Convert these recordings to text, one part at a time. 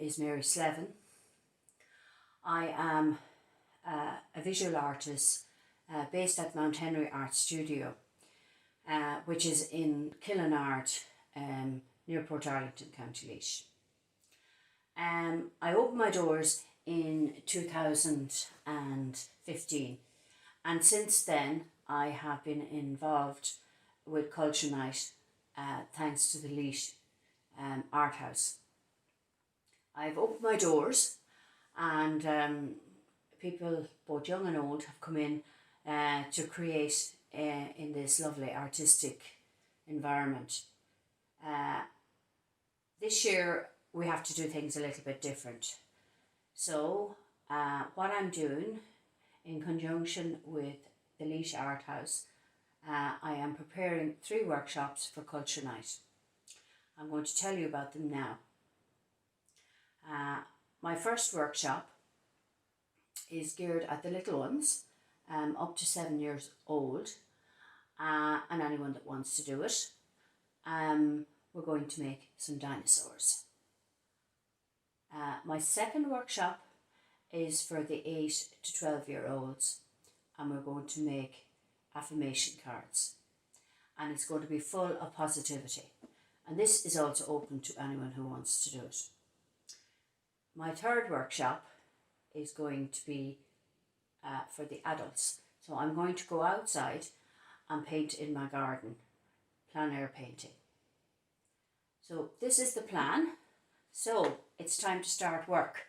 is Mary Slevin. I am a visual artist based at Mount Henry Art Studio, which is in Killinard, near Portarlington, County Laois. I opened my doors in 2015, and since then I have been involved with Culture Night thanks to the Laois Art House. I've opened my doors, and people both young and old have come in to create in this lovely artistic environment. This year we have to do things a little bit different. So what I'm doing in conjunction with the Laois Art House, I am preparing 3 workshops for Culture Night. I'm going to tell you about them now. My first workshop is geared at the little ones, up to 7 years old, and anyone that wants to do it. We're going to make some dinosaurs. My second workshop is for the 8 to 12-year-olds, and we're going to make affirmation cards, and it's going to be full of positivity, and this is also open to anyone who wants to do it. My third workshop is going to be for the adults, so I'm going to go outside and paint in my garden, plein air painting. So this is the plan. So it's time to start work.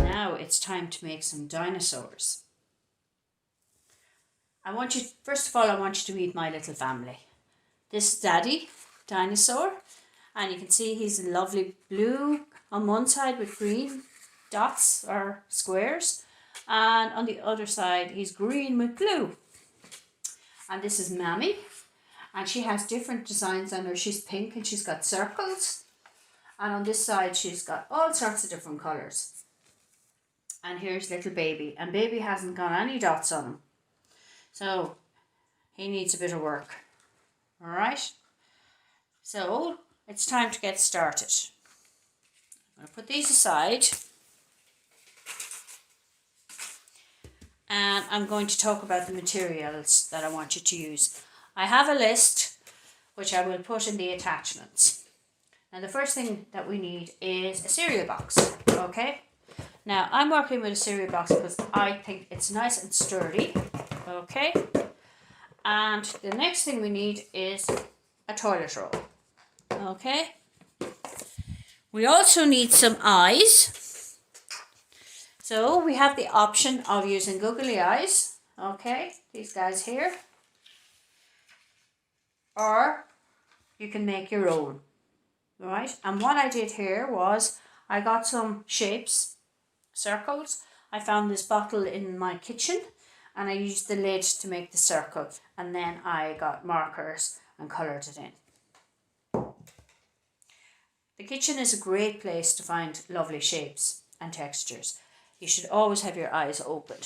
Now it's time to make some dinosaurs. First of all, I want you to meet my little family. This is Daddy, Dinosaur, and you can see he's in lovely blue on one side with green dots or squares, and on the other side he's green with blue. And this is Mammy, and she has different designs on her. She's pink and she's got circles, and on this side she's got all sorts of different colours. And here's little Baby, and Baby hasn't got any dots on him, so he needs a bit of work. Alright, so it's time to get started. I'm going to put these aside, and I'm going to talk about the materials that I want you to use. I have a list which I will put in the attachments. Now the first thing that we need is a cereal box, okay? Now I'm working with a cereal box because I think it's nice and sturdy, okay? And the next thing we need is a toilet roll, okay? We also need some eyes. So we have the option of using googly eyes, okay, these guys here, or you can make your own, right? And what I did here was I got some shapes, circles. I found this bottle in my kitchen, and I used the lid to make the circle, and then I got markers and coloured it in. The kitchen is a great place to find lovely shapes and textures. You should always have your eyes open.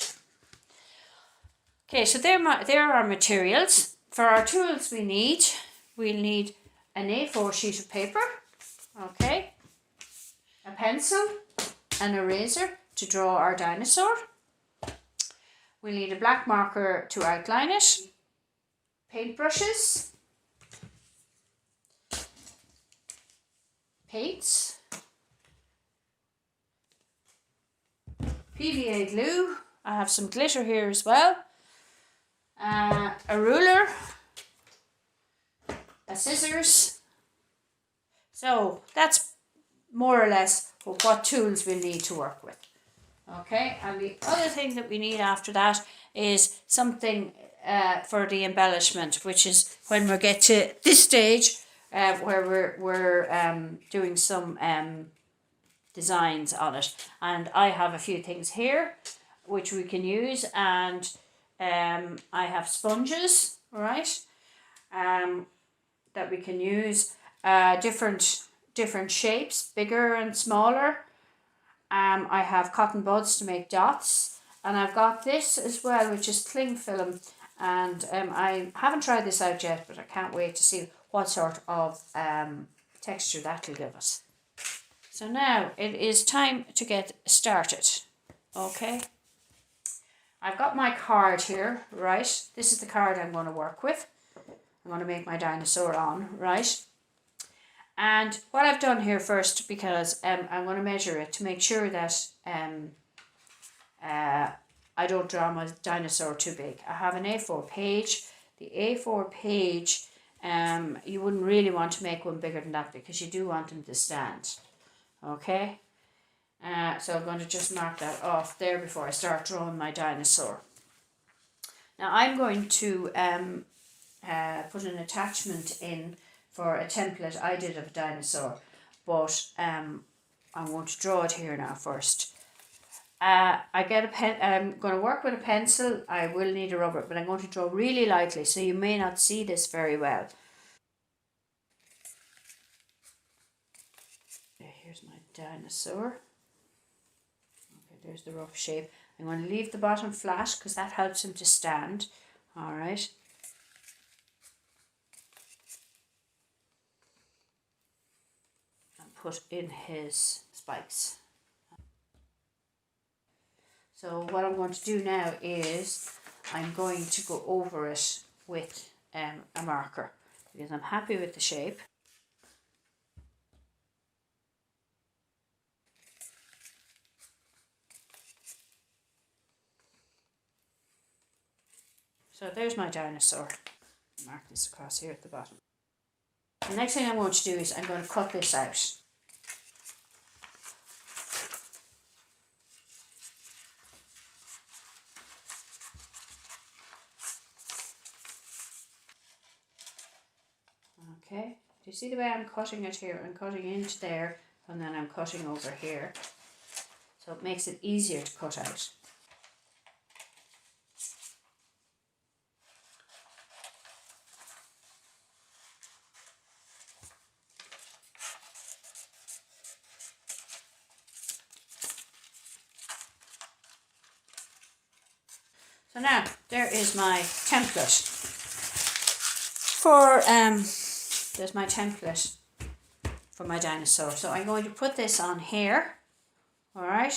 Okay, so there are our materials. For our tools we'll need an A4 sheet of paper, okay, a pencil, an eraser to draw our dinosaur. We'll need a black marker to outline it, paintbrushes, paints, PVA glue. I have some glitter here as well, a ruler, a scissors. So that's more or less what tools we'll need to work with. Okay, and the other thing that we need after that is something for the embellishment, which is when we get to this stage where we're doing some designs on it. And I have a few things here which we can use, and I have sponges, right, that we can use, different shapes, bigger and smaller. I have cotton buds to make dots, And I've got this as well, which is cling film. And I haven't tried this out yet, but I can't wait to see what sort of texture that'll give us. So now it is time to get started. Okay. I've got my card here, right? This is the card I'm going to work with. I'm going to make my dinosaur on, right? And what I've done here first, because I'm going to measure it to make sure that I don't draw my dinosaur too big. I have an A4 page. The A4 page, you wouldn't really want to make one bigger than that because you do want them to stand. Okay? So I'm going to just mark that off there before I start drawing my dinosaur. Now I'm going to put an attachment in for a template I did of a dinosaur, but I'm going to draw it here now first. I get a pen. I'm going to work with a pencil. I will need a rubber, but I'm going to draw really lightly, so you may not see this very well. Here's my dinosaur. Okay, there's the rough shape. I'm going to leave the bottom flat because that helps him to stand. All right. And put in his spikes. So what I'm going to do now is I'm going to go over it with a marker because I'm happy with the shape. So there's my dinosaur. Mark this across here at the bottom. The next thing I'm going to do is I'm going to cut this out. Okay, do you see the way I'm cutting it here? I'm cutting into there and then I'm cutting over here. So it makes it easier to cut out. So now there is my template for there's my template for my dinosaur. So I'm going to put this on here, all right,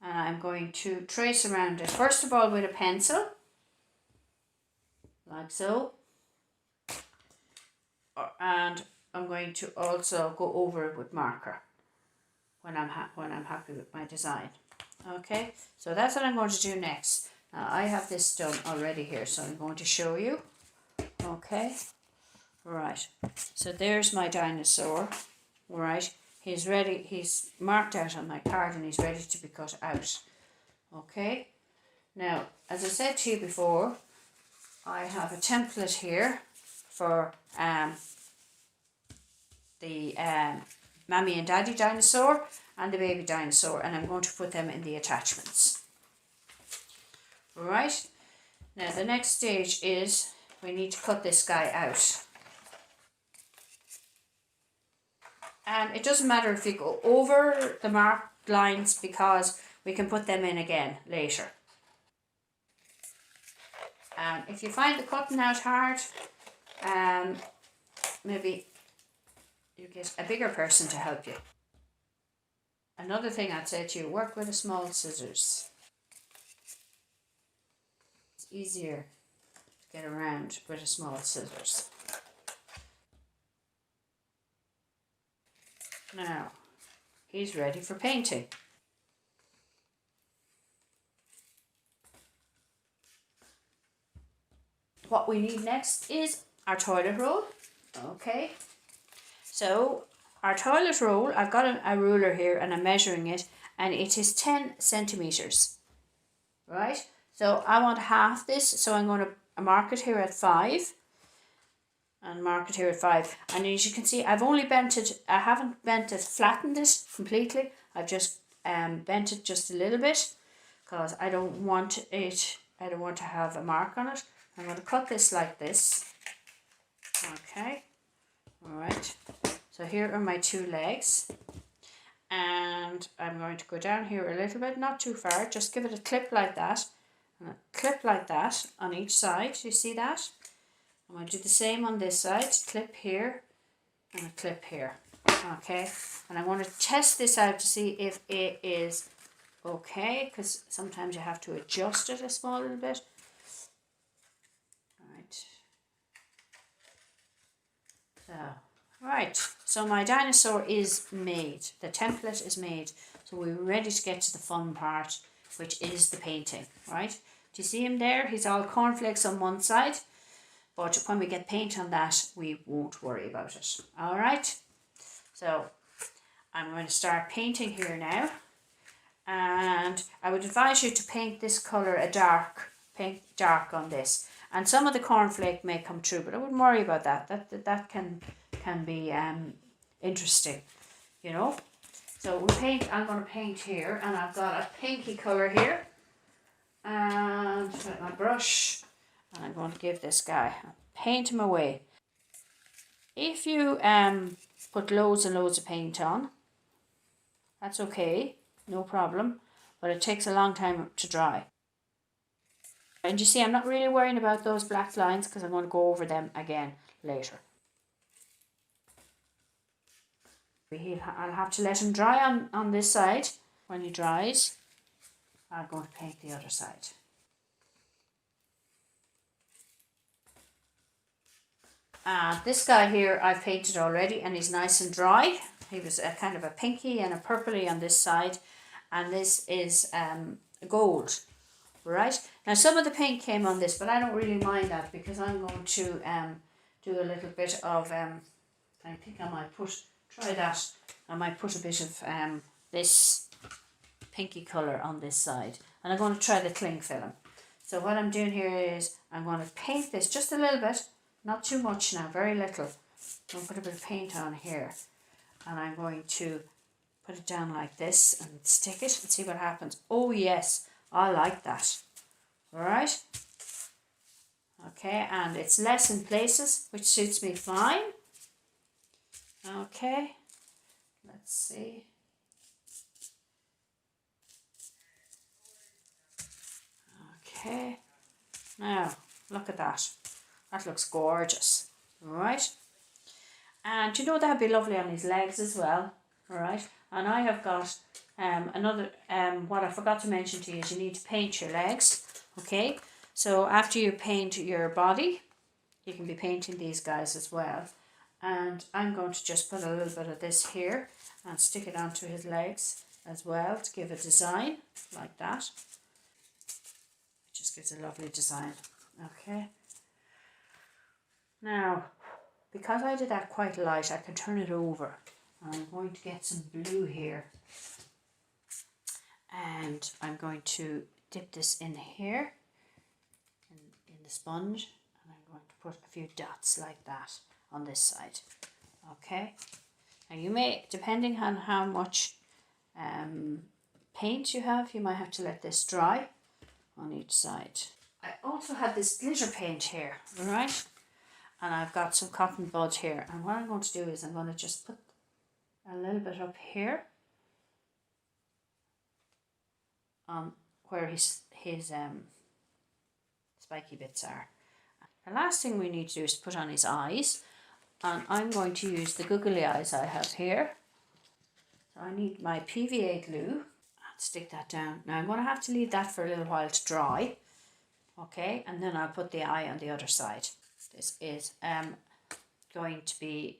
and I'm going to trace around it first of all with a pencil, like so, and I'm going to also go over it with marker when I'm happy with my design. Okay, so that's what I'm going to do next. Now I have this done already here, so I'm going to show you. Okay, right, so there's my dinosaur. Right, he's ready, he's marked out on my card and he's ready to be cut out. Okay, now as I said to you before, I have a template here for the Mammy and Daddy dinosaur and the baby dinosaur, and I'm going to put them in the attachments. Right, now the next stage is we need to cut this guy out. And it doesn't matter if you go over the marked lines because we can put them in again later. And if you find the cutting out hard, maybe you get a bigger person to help you. Another thing I'd say to you, work with a small scissors. It's easier to get around with a small scissors. Now, he's ready for painting. What we need next is our toilet roll. Okay, so our toilet roll, I've got a ruler here and I'm measuring it, and it is 10 centimeters. Right, so I want half this, so I'm going to mark it here at 5. And mark it here at 5, and as you can see I've only bent it, I haven't flattened it completely, I've just bent it just a little bit because I don't want to have a mark on it. I'm going to cut this like this. Okay, alright, so here are my 2 legs, And I'm going to go down here a little bit, not too far, just give it a clip like that, and a clip like that on each side. You see that? I'm going to do the same on this side, clip here and a clip here. Okay, and I want to test this out to see if it is okay, because sometimes you have to adjust it a small little bit. So my dinosaur is made. The template is made. So we're ready to get to the fun part, which is the painting, right? Do you see him there? He's all cornflakes on one side, but when we get paint on that, we won't worry about it. All right? So I'm going to start painting here now. And I would advise you to paint this colour paint dark on this. And some of the cornflake may come true, but I wouldn't worry about that. That can be interesting, you know. So I'm going to paint here, and I've got a pinky colour here. And with my brush, and I'm going to give this guy, paint him away. If you put loads and loads of paint on, that's okay, no problem, but it takes a long time to dry. And you see, I'm not really worrying about those black lines because I'm going to go over them again later. I'll have to let him dry on this side. When he dries, I'm going to paint the other side. This guy here I've painted already, and he's nice and dry. He was a kind of a pinky and a purpley on this side, and this is gold, right? Now some of the paint came on this, but I don't really mind that because I'm going to do a little bit of, I think I might try that. I might put a bit of this pinky colour on this side, and I'm going to try the cling film. So what I'm doing here is I'm going to paint this just a little bit, not too much now, very little. I'm going to put a bit of paint on here, and I'm going to put it down like this and stick it and see what happens. Oh yes, I like that. Alright. Okay, and it's less in places, which suits me fine. Okay, let's see. Okay, now look at that. That looks gorgeous. Alright. And you know that'd be lovely on his legs as well. Alright. And I have got another, what I forgot to mention to you is you need to paint your legs. Okay. So after you paint your body, you can be painting these guys as well. And I'm going to just put a little bit of this here and stick it onto his legs as well to give a design like that. It just gives a lovely design. Okay. Now, because I did that quite light, I can turn it over. I'm going to get some blue here. And I'm going to dip this in here, in the sponge. And I'm going to put a few dots like that on this side. Okay. Now you may, depending on how much paint you have, you might have to let this dry on each side. I also have this glitter paint here, alright? And I've got some cotton bud here, and what I'm going to do is I'm going to just put a little bit up here on where his spiky bits are. The last thing we need to do is put on his eyes, and I'm going to use the googly eyes I have here. So I need my PVA glue and stick that down. Now I'm going to have to leave that for a little while to dry, okay, and then I'll put the eye on the other side. This is going to be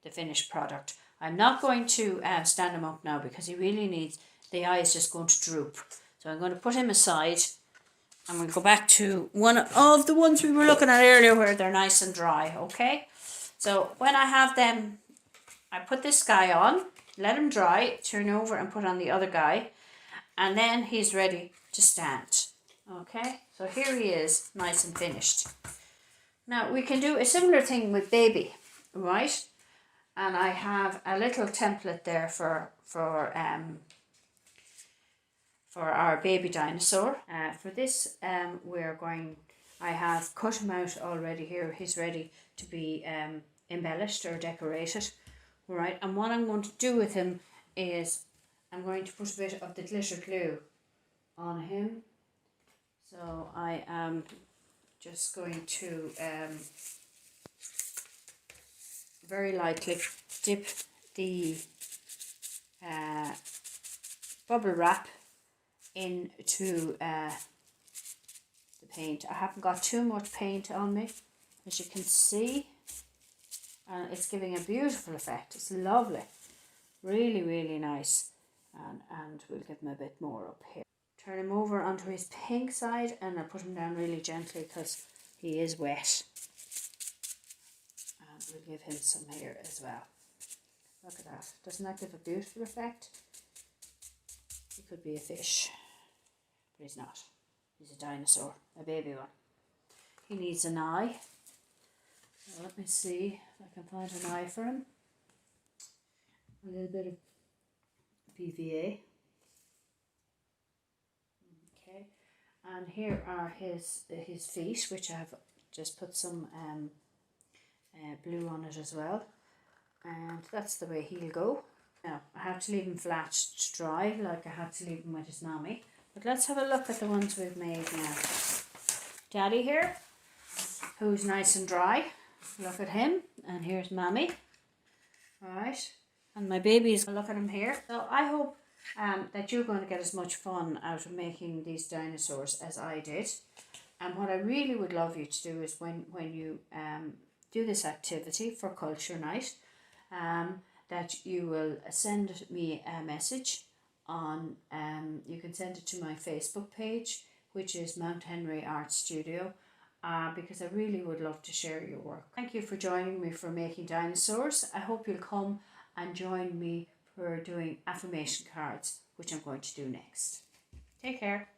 the finished product. I'm not going to stand him up now because he really needs, the eye is just going to droop. So I'm going to put him aside. I'm going to go back to one of the ones we were looking at earlier where they're nice and dry, okay? So when I have them, I put this guy on, let him dry, turn over and put on the other guy, and then he's ready to stand, okay? So here he is, nice and finished. Now we can do a similar thing with baby, right? And I have a little template there for our baby dinosaur. For this, I have cut him out already here. He's ready to be embellished or decorated, right? And what I'm going to do with him is I'm going to put a bit of the glitter glue on him. So I am just going to very lightly dip the bubble wrap into the paint. I haven't got too much paint on me, as you can see, and it's giving a beautiful effect. It's lovely, really, really nice. And we'll give him a bit more up here. Turn him over onto his pink side, and I'll put him down really gently because he is wet. And we'll give him some here as well. Look at that. Doesn't that give a beautiful effect? He could be a fish, but he's not. He's a dinosaur, a baby one. He needs an eye. So let me see if I can find an eye for him. A little bit of PVA. Okay, and here are his feet, which I have just put some blue on it as well. And that's the way he'll go. Now, I have to leave him flat to dry, like I had to leave him with his mommy. But let's have a look at the ones we've made now. Daddy here, who's nice and dry. Look at him. And here's mommy. Alright. And my babies, look at him here. So I hope that you're going to get as much fun out of making these dinosaurs as I did. And what I really would love you to do is when you do this activity for Culture Night, that you will send me a message on, you can send it to my Facebook page, which is Mount Henry Art Studio, because I really would love to share your work. Thank you for joining me for making dinosaurs. I hope you'll come and join me for doing affirmation cards, which I'm going to do next. Take care.